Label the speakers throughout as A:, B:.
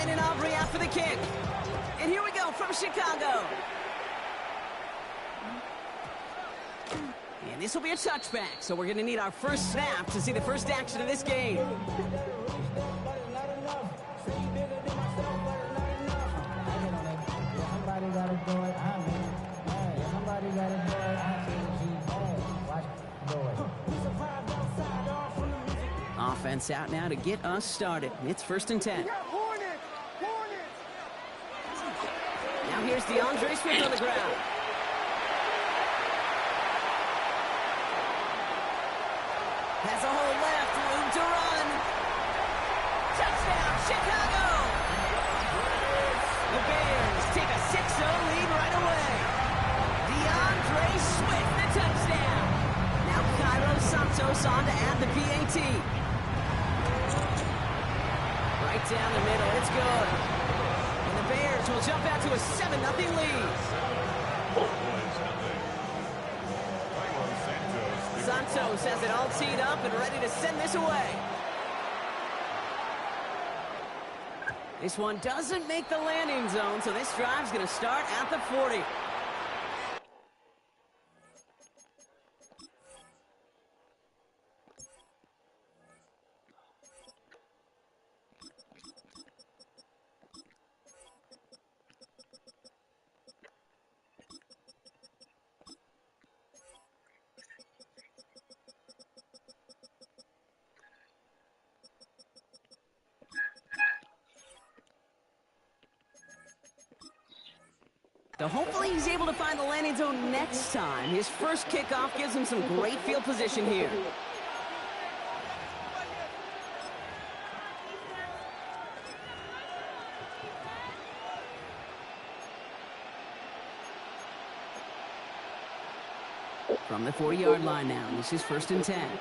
A: Brandon Aubrey out for the kick. And here we go from Chicago. And this will be a touchback, so we're going to need our first snap to see the first action of this game. Offense out now to get us started. It's 1st and 10. Now here's DeAndre Swift on the ground. Has a hole left, room to run. Touchdown, Chicago! The Bears take a 6-0 lead right away. DeAndre Swift, the touchdown. Now Cairo Santos on to add the PAT. Right down the middle, it's good. And the Bears will jump out to a 7-0 lead. Santos has it all teed up and ready to send this away. This one doesn't make the landing zone, so this drive's going to start at the 40. So hopefully he's able to find the landing zone next time. His first kickoff gives him some great field position here. From the 40-yard line now, this is 1st and 10.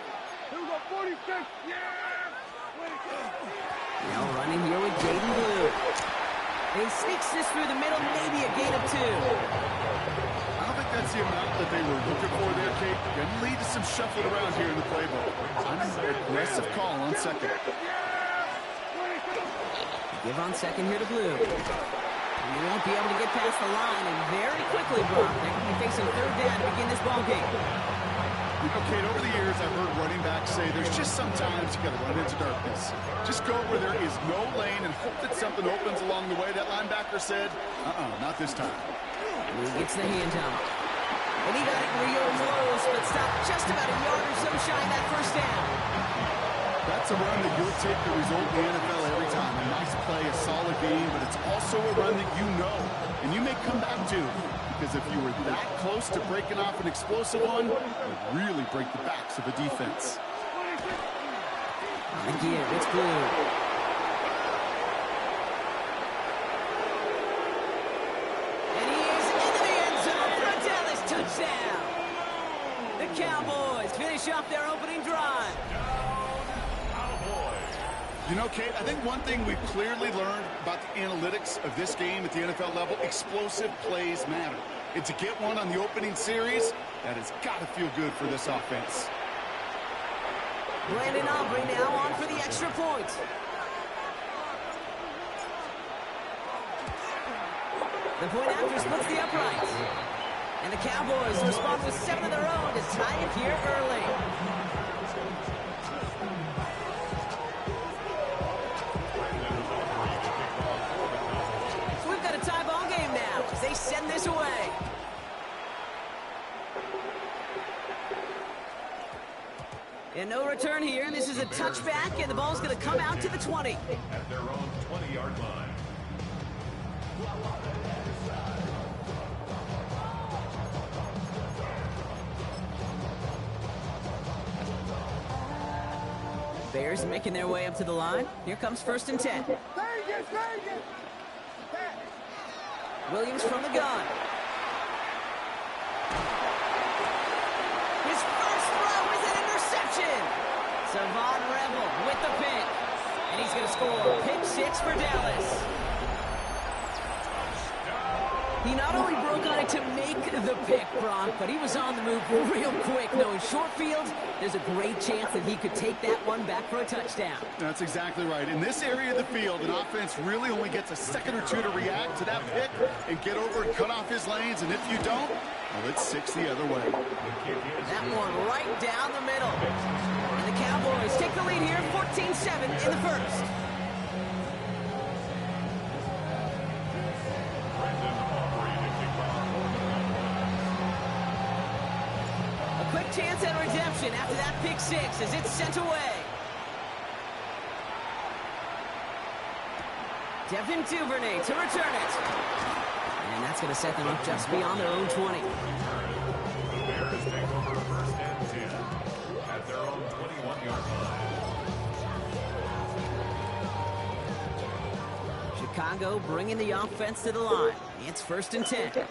A: Now running here with Jaden Blue. He sneaks this through the middle, maybe a gain of 2.
B: I don't think that's the amount that they were looking for there, Kate. Going to lead to some shuffling around here in the playbook. An aggressive call on second.
A: Give on second here to Blue. And he won't be able to get past the line, and very quickly, Brock, they're going to be facing 3rd down to begin this ball game.
B: You know, Kate, over the years, I've heard running backs say there's just sometimes you got to run into darkness. Just go where there is no lane and hope that something opens along the way. That linebacker said, not this time.
A: Blue gets the hand off. And he got it real close, but stopped just about a yard or so shy of that 1st down.
B: That's a run that you'll take the result in the NFL every time. A nice play, a solid game, but it's also a run that you know and you may come back to. Because if you were that close to breaking off an explosive one, it would really break the backs of the defense.
A: Again, it's Blue. And he is into the end zone for a Dallas touchdown. The Cowboys finish off their opening drive.
B: You know, Kate, I think one thing we've clearly learned about the analytics of this game at the NFL level, explosive plays matter. And to get one on the opening series, that has got to feel good for this offense.
A: Brandon Aubrey now on for the extra point. The point after splits the uprights. And the Cowboys respond with 7 of their own to tie it here early. They send this away. And no return here, and this is a touchback, and the ball's going to come out to the 20.
C: At their own 20-yard line.
A: Bears making their way up to the line. Here comes 1st and 10. Williams from the gun. His first throw is an interception. Savon Rebel with the pick. And he's going to score pick 6 for Dallas. He not only broke on it to make the pick, Brock, but he was on the move real quick. Knowing short field, there's a great chance that he could take that one back for a touchdown.
B: That's exactly right. In this area of the field, an offense really only gets a second or two to react to that pick and get over and cut off his lanes. And if you don't, well, it's 6 the other way.
A: That one right down the middle. And the Cowboys take the lead here, 14-7 in the first. Quick chance at redemption after that pick six as it's sent away. Devin Duvernay to return it. And that's going to set them up just beyond their own 20.
C: The Bears take over first and 10 at their own 21-yard line.
A: Chicago bringing the offense to the line. It's first and 10.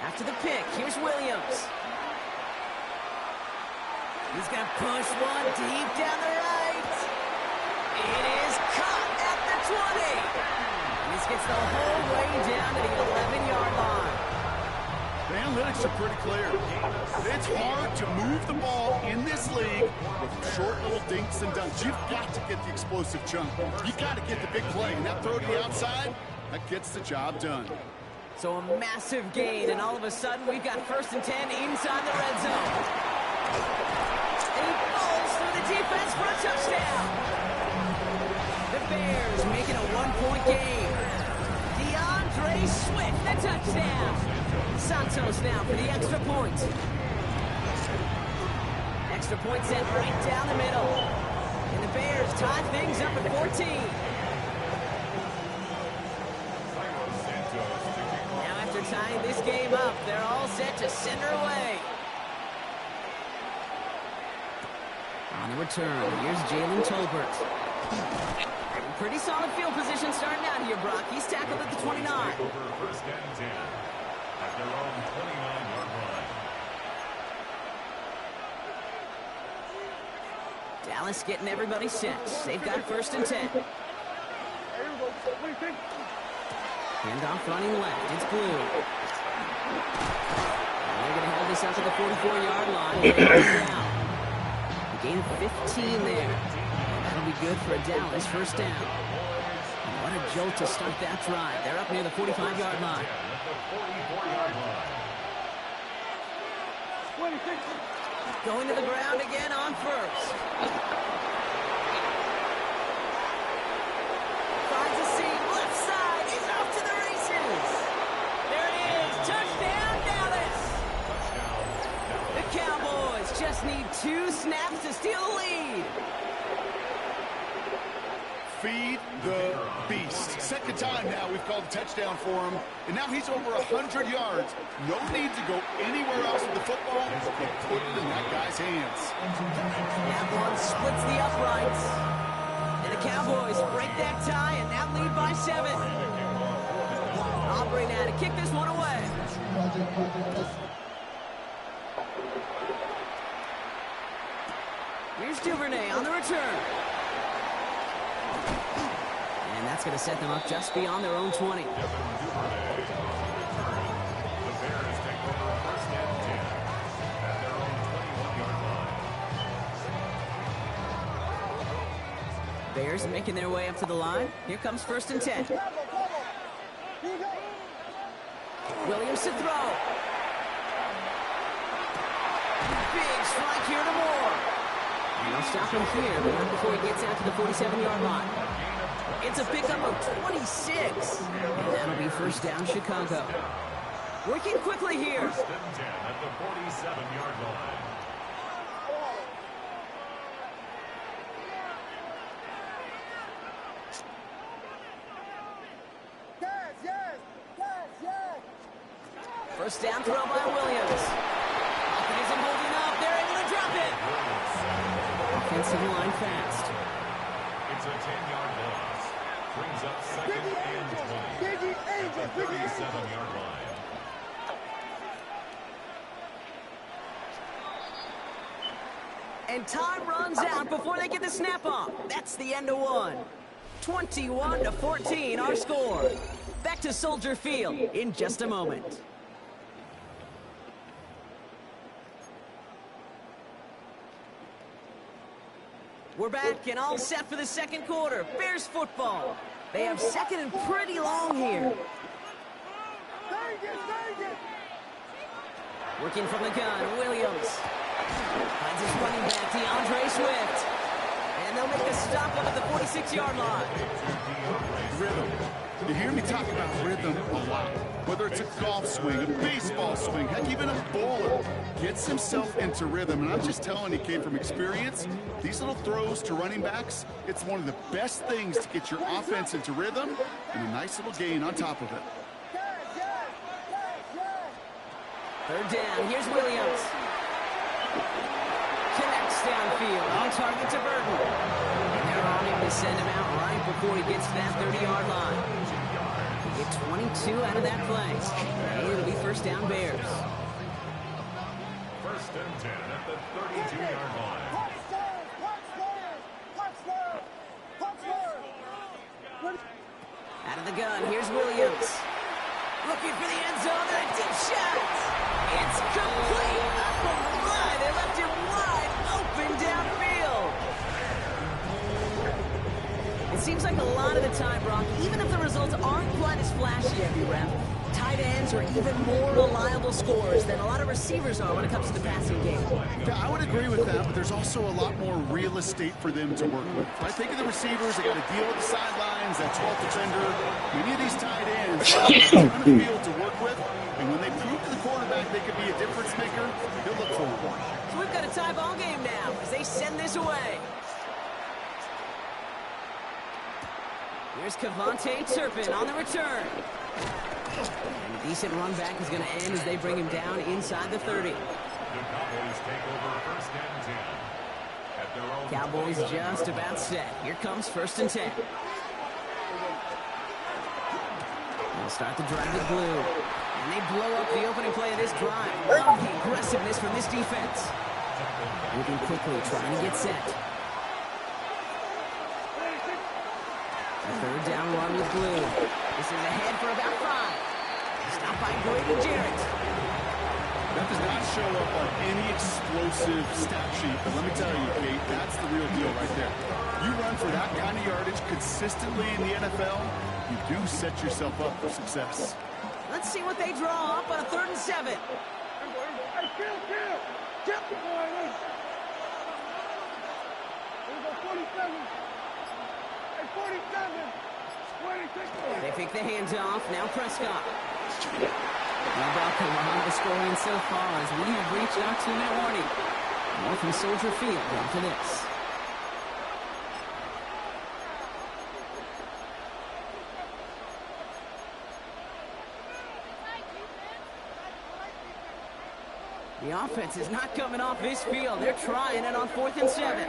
A: After the pick, here's Williams. He's going to push one deep down the right. It is caught at the 20. And this gets the whole way down to the 11-yard line.
B: The analytics are pretty clear. It's hard to move the ball in this league with short little dinks and dunks. You've got to get the explosive chunk. You've got to get the big play. And that throw to the outside, that gets the job done.
A: So a massive gain, and all of a sudden we've got first and 10 inside the red zone. And he falls through the defense for a touchdown. The Bears making a one-point game. DeAndre Swift, the touchdown. Santos now for the extra point. Extra point sent right down the middle. And the Bears tie things up at 14. Tying this game up, they're all set to send her away. On the return, here's Jalen Tolbert. Pretty solid field position starting out here, Brock. He's tackled at the 29.
C: Over first and 10 at their own 29-yard line.
A: Dallas getting everybody set. They've got first and 10. Handoff running left. It's Blue. And they're going to have this up to the 44-yard line. Down. A gain of 15 there. And that'll be good for a Dallas first down. And what a jolt to start that drive. They're up near the 45-yard line. Going to the ground again on first. Finds a seam. Left side. He's off to the races. There it is. Touchdown, Dallas. The Cowboys just need 2 snaps to steal the lead.
B: Feed the beast. Second time now we've called a touchdown for him, and now he's over 100 yards. No need to go anywhere else with the football. Put it in that guy's hands.
A: That one splits the uprights. And the Cowboys break that tie and now lead by 7. Aubrey now to kick this one away. Here's Duvernay on the return. And that's going to set them up just beyond their own 20. Bears making their way up to the line. Here comes first and 10. Williams to throw. Big strike here to Moore. And they'll stop him here, but not before he gets out to the 47-yard line. It's a pickup of 26. And that'll be first down, Chicago. Working quickly here.
C: First and 10 at the 47-yard line.
A: First down throw by Williams. Optimism holding up. They're able to drop it. Offensive line fast.
C: It's a 10-yard loss. Brings up second and 20 at the 37-yard line.
A: And time runs out before they get the snap off. That's the end of one. 21-14, our score. Back to Soldier Field in just a moment. We're back and all set for the second quarter. Bears football. They have second and pretty long here. Working from the gun, Williams. Finds his running back, DeAndre Swift. And they'll make a stop up at the 46-yard line.
B: Rhythm. You hear me talk about rhythm a lot. Whether it's a golf swing, a baseball swing, heck, even a bowler gets himself into rhythm. And I'm just telling you, came from experience, these little throws to running backs, it's one of the best things to get your offense into rhythm and a nice little gain on top of it.
A: Third down, here's Williams. Connects downfield, on target to Burton. And they're on him to send him out right before he gets to that 30-yard line. Get 22 out of that play. And it'll be first down Bears.
C: First and 10 at the 32-yard line.
A: Out of the gun, here's Williams. Looking for the end zone, and a deep shot. It's complete. Oh my, they left him wide open downfield. It seems like a lot of the time, Brock, even if the results aren't quite as flashy every rep, tight ends are even more reliable scorers than a lot of receivers are when it comes to the passing game.
B: Yeah, I would agree with that, but there's also a lot more real estate for them to work with. I think of the receivers, they got to deal with the sidelines, that 12th defender. Many of these tight ends have a ton of field to work with, and when they prove to the quarterback they could be a difference maker, he'll look for them.
A: So we've got a tie ball game now as they send this away. Here's Cavante Turpin on the return. And a decent run back is going to end as they bring him down inside the 30.
C: The Cowboys take over first and 10. At their own
A: Cowboys just about set. Here comes first and 10. They'll start the drive with blue. And they blow up the opening play of this drive. Love the aggressiveness from this defense. Moving quickly, trying to get set. A third down run with blue. This is ahead for about 5. Stopped by Grady Jarrett.
B: That does not show up on any explosive stat sheet, but let me tell you, Kate, that's the real deal right there. You run for that kind of yardage consistently in the NFL, you do set yourself up for success.
A: Let's see what they draw up on a 3rd and 7. They pick the hands off. Now Prescott. How about the line scoring so far as we have reached our 2-minute warning. More from Soldier Field after this. The offense is not coming off this field. They're trying it on 4th and 7.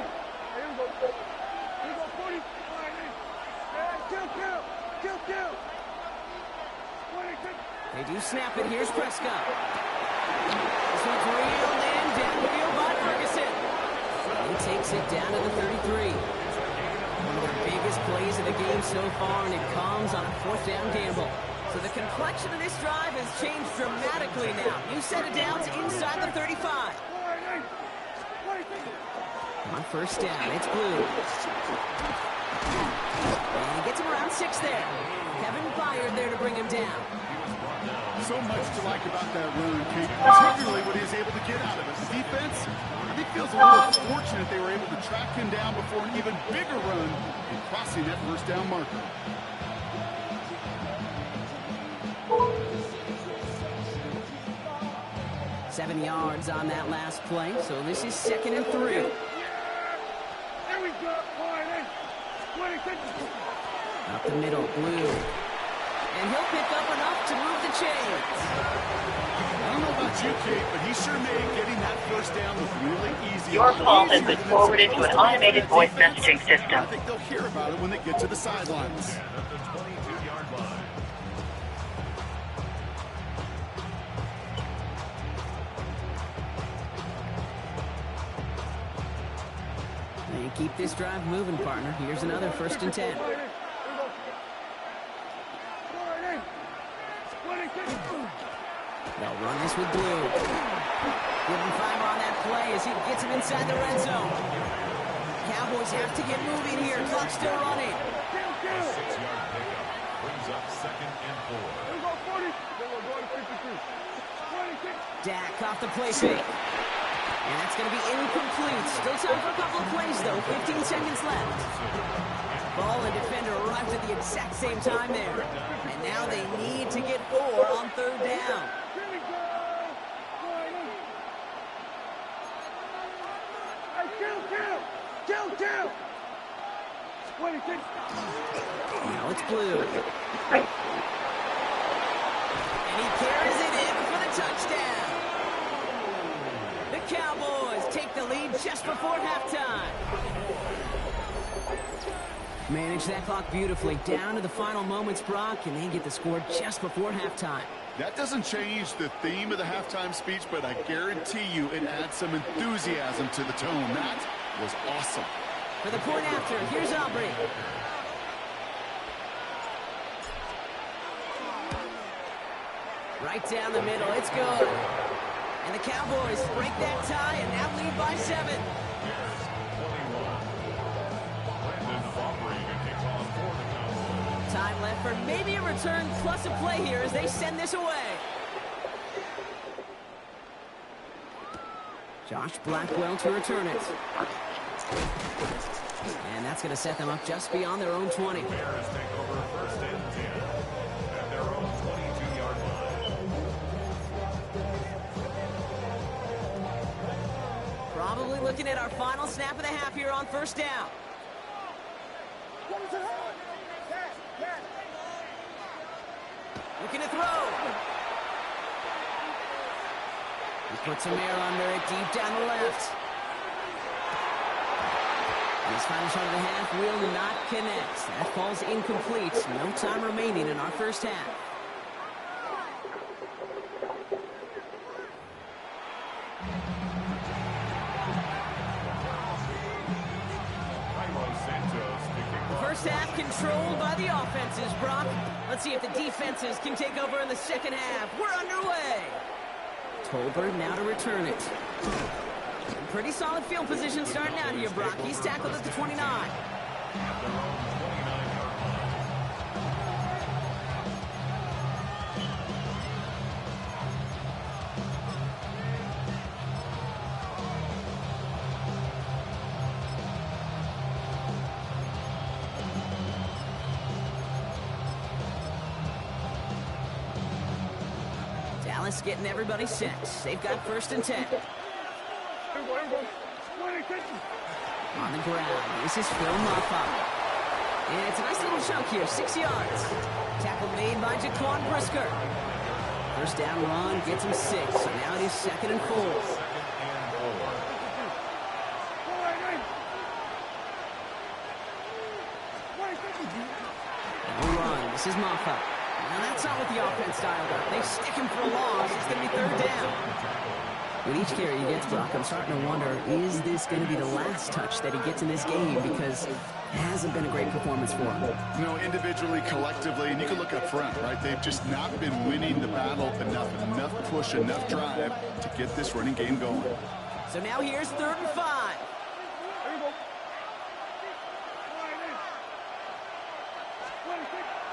A: They do snap it. Here's Prescott. This one's reeled in downfield by Ferguson. He takes it down to the 33. One of their biggest plays of the game so far, and it comes on a 4th down gamble. So the complexion of this drive has changed dramatically now. New set of downs inside the 35. On first down, it's blue. And he gets him around 6 there. Kevin Byard there to bring him down.
B: So much to like about that run, Kate, particularly what he was able to get out of it. The defense, I think, feels a little fortunate they were able to track him down before an even bigger run in crossing that first down marker.
A: Seven yards on that last play, so this is 2nd and 3. Up the middle, blue. And he'll pick up enough to move the chains.
B: I don't know about you, Kate, but he sure made getting that first down look really easy.
D: Your call has been forwarded to an automated voice messaging system.
B: I think they'll hear about it when they get to the sidelines.
C: at the 22-yard line.
A: keep this drive moving, partner. Here's another 1st and 10. They'll run this with Blue. Give him 5 on that play as he gets him inside the red zone. Cowboys have to get moving here. Clock still running.
C: 6-yard pickup brings up 2nd and 4.
A: Dak off the play fake. And that's going to be incomplete. Still time for a couple of plays, though. 15 seconds left. Ball and defender arrived at the exact same time there. And now they need to get 4 on 3rd down. Now it's Blue. And he carries it in for the touchdown. The Cowboys take the lead just before halftime. Manage that clock beautifully down to the final moments, Brock, and they get the score just before halftime.
B: That doesn't change the theme of the halftime speech, but I guarantee you it adds some enthusiasm to the tone. That was awesome.
A: For the point after, here's Aubrey. Right down the middle, it's good. And the Cowboys break that tie and now lead by 7. Time left for maybe a return plus a play here as they send this away. Josh Blackwell to return it. And that's going to set them up just beyond their own 20.
C: Bears take over 1st and 10 at their own 22-yard line.
A: Probably looking at our final snap of the half here on 1st down. Looking to throw. He puts some air under it deep down the left. This final shot of the half will not connect. That falls incomplete. No time remaining in our 1st half. The 1st half controlled by the offenses, Brock. Let's see if the defenses can take over in the 2nd half. We're underway. Tolbert now to return it. Pretty solid field position starting out here, Brock. He's tackled at the 29. Dallas getting everybody set. They've got 1st and 10. On the ground, this is Phil Moffa. And it's a nice little chunk here, 6 yards. Tackle made by Jaquan Brisker. 1st down run gets him 6. So now it is 2nd and 4. No run, this is Moffa. Now that's not what the offense dialed up. They stick him for a loss. It's going to be 3rd down. With each carry he gets, Brock, I'm starting to wonder, is this going to be the last touch that he gets in this game? Because it hasn't been a great performance for him.
B: You know, individually, collectively, and you can look up front, right? They've just not been winning the battle enough push, enough drive to get this running game going.
A: So now here's 3rd and 5.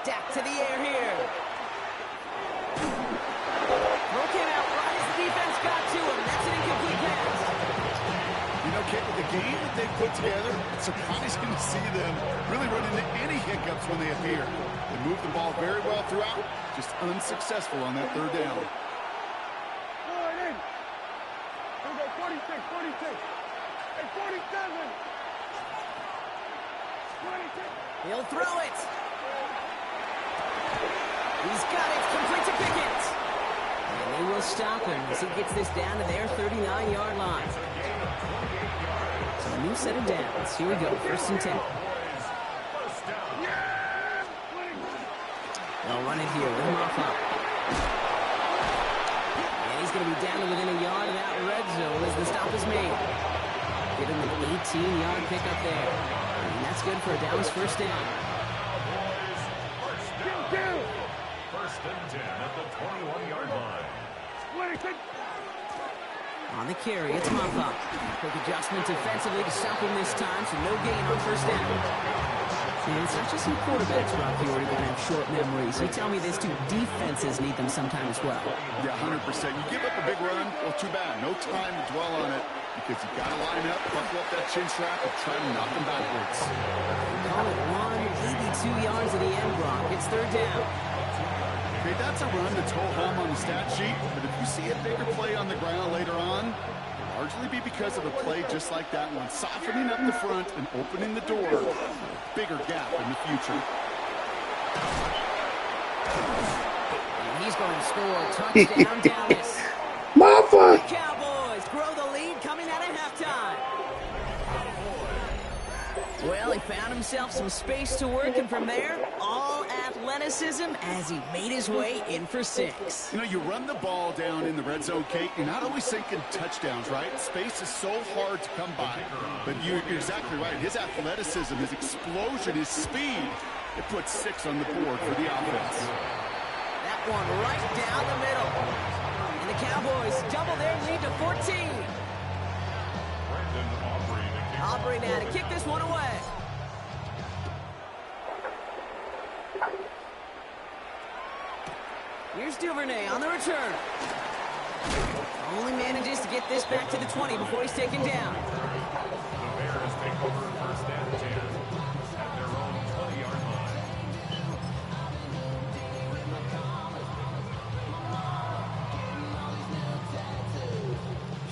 A: Dak to the air here. Throw came out right as the defense got to him. That's an incomplete pass.
B: You know, Kate, with the game that they've put together, it's surprising to see them really run into any hiccups when they appear. They move the ball very well throughout, just unsuccessful on that 3rd down.
E: 46, 47.
A: He'll throw it. He's got it. Complete to Pickett. And they will stop him as he gets this down to their 39-yard line. So a new set of downs. Here we go. 1st and 10. They'll run it here with Moffa. And he's going to be down to within a yard of that red zone as the stop is made. Get him an 18-yard pickup there. And that's good for a Dallas first down.
C: First and 10 at the 21-yard line.
A: On the carry, it's Maffa. Quick adjustment defensively to stop him this time, so no gain on first down. And it's not just some quarterbacks, Rock, you already going to have short memories. You tell me this too, defenses need them sometime as well.
B: Yeah, 100%. You give up a big run, well, too bad. No time to dwell on it because you got to line up, buckle up that chin strap, and try to knock them backwards.
A: Call it 82 yards at the end, Brock. It's third down.
B: Okay, that's a run that's ho-hum on the stat sheet, but if you see a bigger play on the ground later on, it'll largely be because of a play just like that one, softening up the front and opening the door for a bigger gap in the future.
A: And he's going to score. Touchdown, Dallas.
F: Maffa!
A: The Cowboys grow the lead coming out of halftime. Well, he found himself some space to work, and from there, all athleticism as he made his way in for 6.
B: You know, you run the ball down in the red zone, Kate, you're not always thinking touchdowns, right? Space is so hard to come by. But you're exactly right. His athleticism, his explosion, his speed, it puts 6 on the board for the offense.
A: That one right down the middle. And the Cowboys double their lead to 14. Aubrey now to kick this one away. Here's Duvernay on the return. Only manages to get this back to the 20 before he's taken down.
C: The Bears take over first and 10 at their own 20-yard line.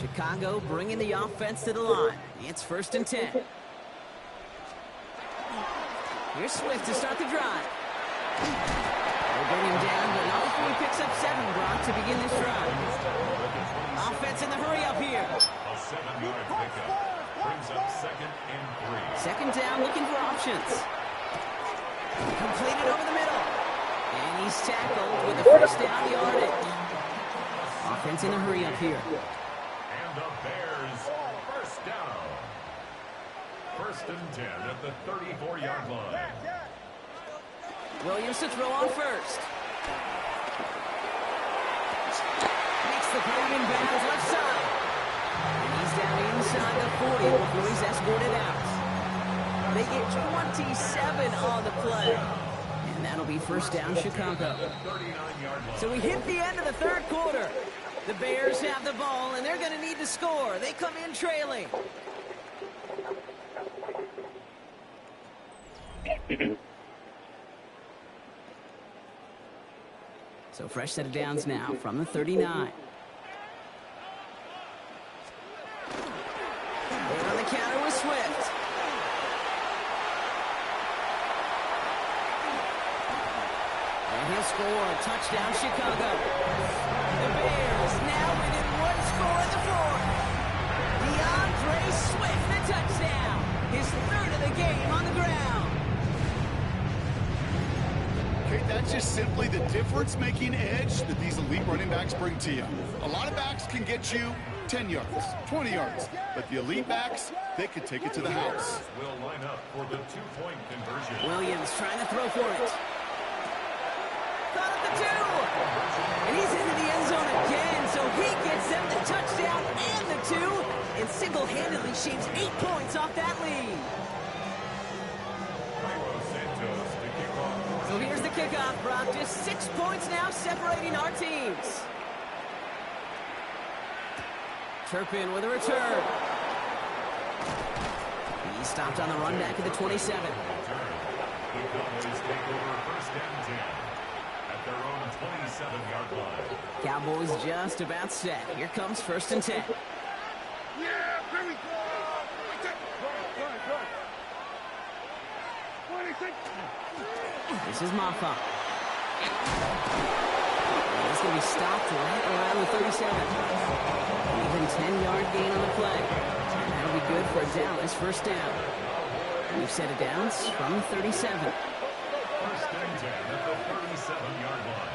A: Chicago bringing the offense to the line. It's first and 10. Here's Swift to start the drive. They'll bring him down, but not before he picks up 7, Brock, to begin this drive. Offense in the hurry up here.
C: A 7-yard pickup brings up second and 3.
A: Second down, looking for options. Completed over the middle. And he's tackled with the first down yardage. Offense in the hurry up here.
C: And the Bears first down. First and 10 at the 34-yard line.
A: Williams to throw on first. Makes the grab in bounds left side. And he's down inside the 40 before he's escorted out. They get 27 on the play. And that'll be first down Chicago. So we hit the end of the third quarter. The Bears have the ball, and they're going to need to score. They come in trailing. So fresh set of downs now from the 39. They're on the counter with Swift. And he'll score. Touchdown, Chicago. The Bears now within 1 score at the 4th. DeAndre Swift, the touchdown. His 3rd of the game on the ground.
B: Okay, that's just simply the difference-making edge that these elite running backs bring to you. A lot of backs can get you 10 yards, 20 yards, but the elite backs, they can take it to the house.
C: Will line up for the 2-point conversion.
A: Williams trying to throw for it. Caught at the 2. And he's into the end zone again, so he gets them the touchdown and the 2, and single-handedly shaves 8 points off that lead. So here's the kickoff, Brock. Just 6 points now separating our teams. Turpin with a return. He stopped on the run back at the 27.
C: The Cowboys take over first and 10 at their own 27-yard line.
A: Cowboys just about set. Here comes first and 10.
E: Yeah, here we go. 26.
A: This is Maffa. He's going to be stopped right around the 37. Even 10-yard gain on the play. And that'll be good for a Dallas first down. We've set it downs from the 37.
C: First and 10 at the 37-yard line.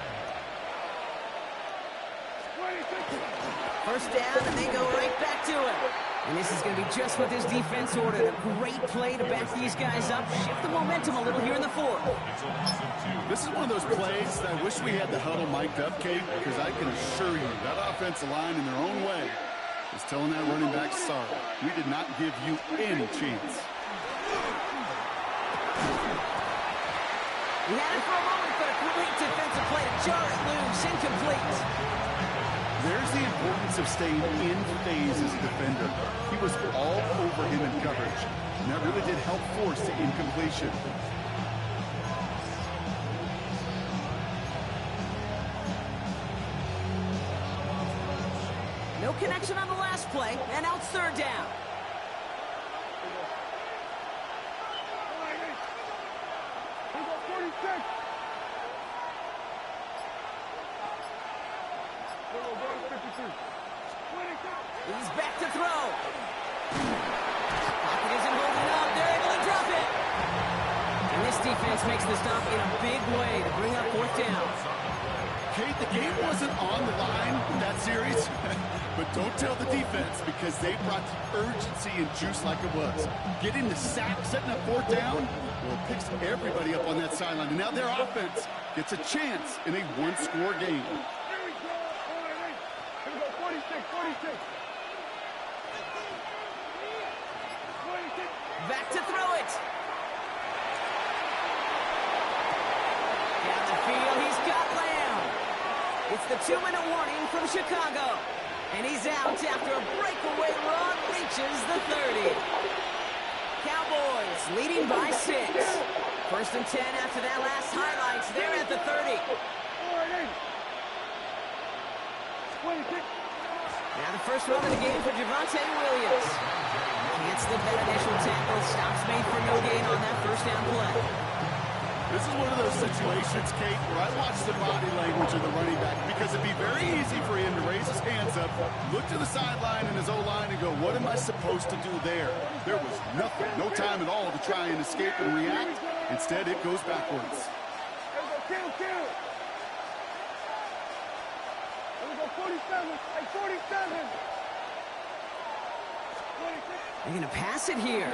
E: 26.
A: First down, and they go right back to it. And this is going to be just what this defense ordered. A great play to back these guys up, shift the momentum a little here in the fourth.
B: This is one of those plays that I wish we had the huddle mic'd up, Kate, because I can assure you that offensive line in their own way is telling that running back, sorry, we did not give you any chance.
A: He had it for a moment, but a great defensive play to jar it loose, incomplete.
B: There's the importance of staying in phase as a defender. He was all over him in coverage, and that really did help force the incompletion.
A: No connection on the last play, and now it's third down. He's back to throw. Pocket isn't holding up. They're able to drop it. And this defense makes the stop in a big way to bring up fourth down.
B: Kate, the game wasn't on the line in that series, but don't tell the defense because they brought the urgency and juice like it was. Getting the sack, setting up fourth down, well, it picks everybody up on that sideline. And now their offense gets a chance in a one-score game.
A: Back to throw it. Down the field, he's got Lamb. It's the 2-minute warning from Chicago. And he's out after a breakaway run reaches the 30. Cowboys leading by 6. First and 10 after that last highlights. They're at the 30. Now the first run of the game for Javonte Williams. Can't slip that initial tackle. Stops made for no gain on that first down play.
B: This is one of those situations, Kate, where I watch the body language of the running back because it'd be very easy for him to raise his hands up, look to the sideline and his O-line and go, what am I supposed to do there? There was nothing, no time at all to try and escape and react. Instead, it goes backwards.
A: They're going to pass it here.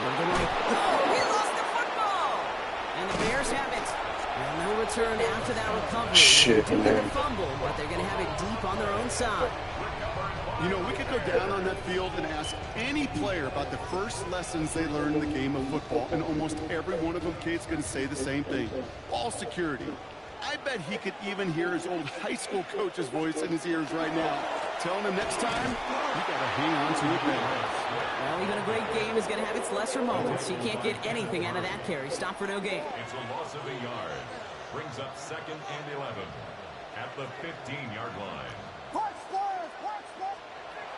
A: Oh, he lost the football! And the Bears have it. Well, no return after that recovery.
F: Shit, man.
A: Fumble, but they're going to have it deep on their own side.
B: You know, we could go down on that field and ask any player about the first lessons they learned in the game of football, and almost every one of them, Kate's going to say the same thing. Ball security. I bet he could even hear his old high school coach's voice in his ears right now, telling him next time, you got to hang on to it better.
A: Well, even a great game is going to have its lesser moments. You can't get anything out of that carry. Stop for no gain.
C: It's a loss of a yard. Brings up 2nd and 11 at the 15-yard line.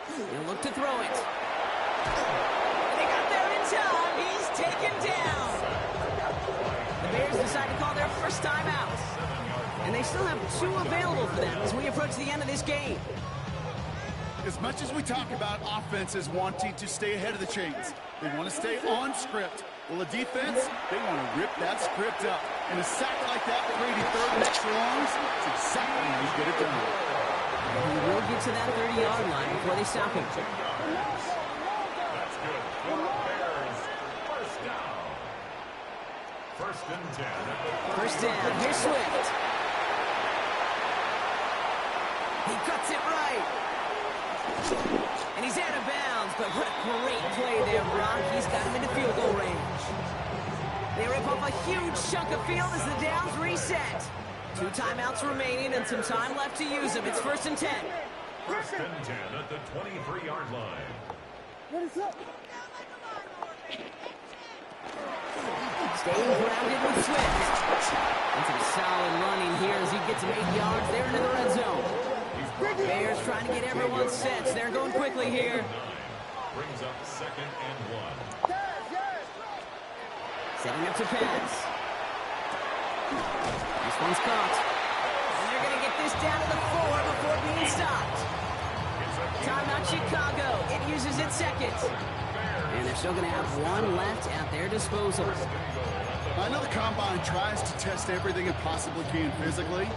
A: He'll look to throw it. They got there in time. He's taken down. The Bears decide to call their first timeout. And they still have 2 available for them as we approach the end of this game.
B: As much as we talk about offenses wanting to stay ahead of the chains, they want to stay on script. Well, the defense, they want to rip that script up. And a sack like that, Brady, 3rd and extra longs, it's exactly how you get it done.
A: He will get to that 30-yard line before they stop him.
C: That's good. For the Bears, first down. 1st and 10.
A: First down. Here's Swift. He cuts it right. And he's out of bounds, but what a great play there, Brock. He's got him into field goal range. They rip up a huge chunk of field as the downs reset. 2 timeouts remaining and some time left to use them. It's 1st and 10.
C: 1st and 10 at the 23-yard line.
A: Staying grounded with Swift. And some solid running here as he gets him 8 yards. They're into the red zone. Bears trying to get everyone set. They're going quickly here.
C: Brings up 2nd and 1.
A: Setting up to pass. This one's caught. And they're going to get this down to the 4 before being stopped. Timeout Chicago. It uses its 2nd. And they're still going to have 1 left at their disposal.
B: I know the Combine tries to test everything it possibly can physically,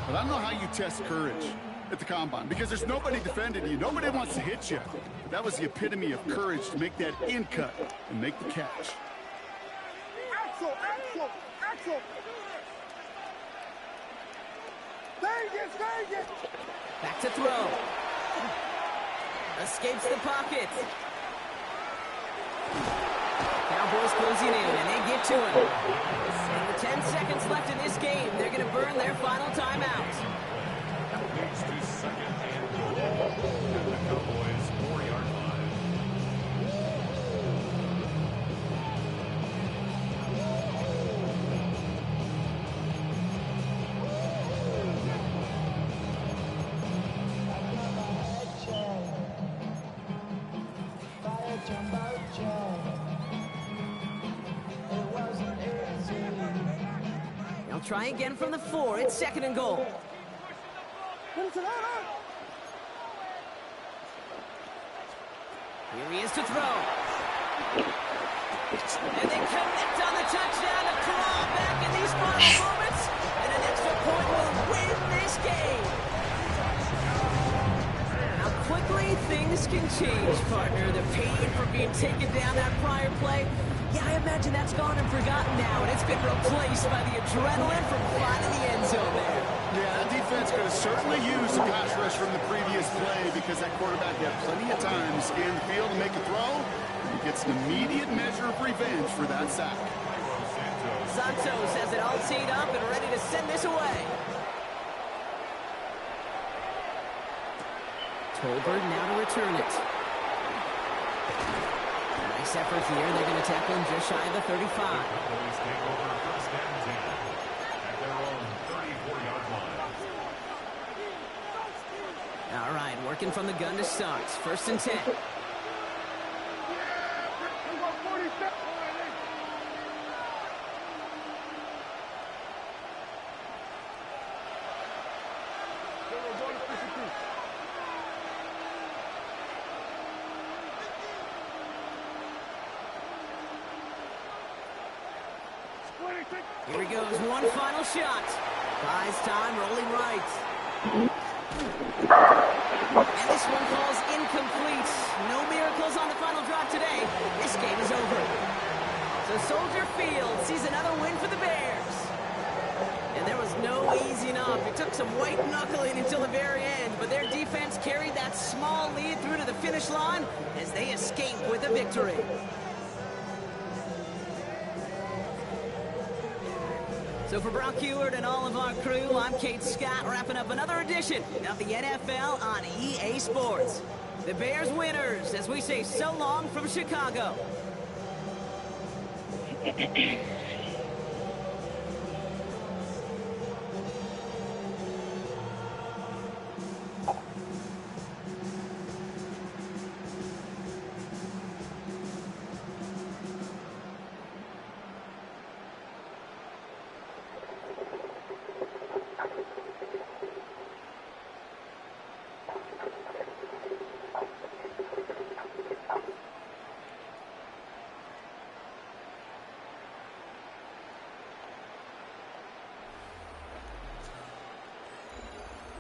B: but I don't know how you test courage. at the combine because there's nobody defending you. Nobody wants to hit you. But that was the epitome of courage to make that in cut and make the catch.
E: Axel, Axel, Axel. Vegas, Vegas.
A: Back to throw. Escapes the pocket. Cowboys closing in, and they get to him. And with 10 seconds left in this game, they're going to burn their final timeout.
C: Leads to second and goal. At the Cowboys' 4-yard line.
A: They'll try again from the 4. It's second and goal. Here he is to throw. And they connect on the touchdown to claw back in these final moments. And an extra point will win this game. How quickly things can change, partner. The pain from being taken down that prior play. Yeah, I imagine that's gone and forgotten now, and it's been replaced by the adrenaline from finding the end zone there.
B: Yeah, that defense could have certainly used a pass rush from the previous play because that quarterback had plenty of time to scan the field and make a throw. He gets an immediate measure of revenge for that sack.
A: Santos has it all teed up and ready to send this away. Tolbert now to return it. Nice effort here. They're going to tackle him just shy of the 35.
C: Cowboys take over first and 10 at their own 34-yard line.
A: All right, working from the gun to start. First and 10. Here he goes, one final shot. Buys time, rolling right. And this one falls incomplete. No miracles on the final drive today. This game is over. So Soldier Field sees another win for the Bears. And there was no easing up. It took some white knuckling until the very end, but their defense carried that small lead through to the finish line as they escape with a victory. So for Brock Heward and all of our crew, I'm Kate Scott, wrapping up another edition of the NFL on EA Sports. The Bears winners, as we say so long from Chicago.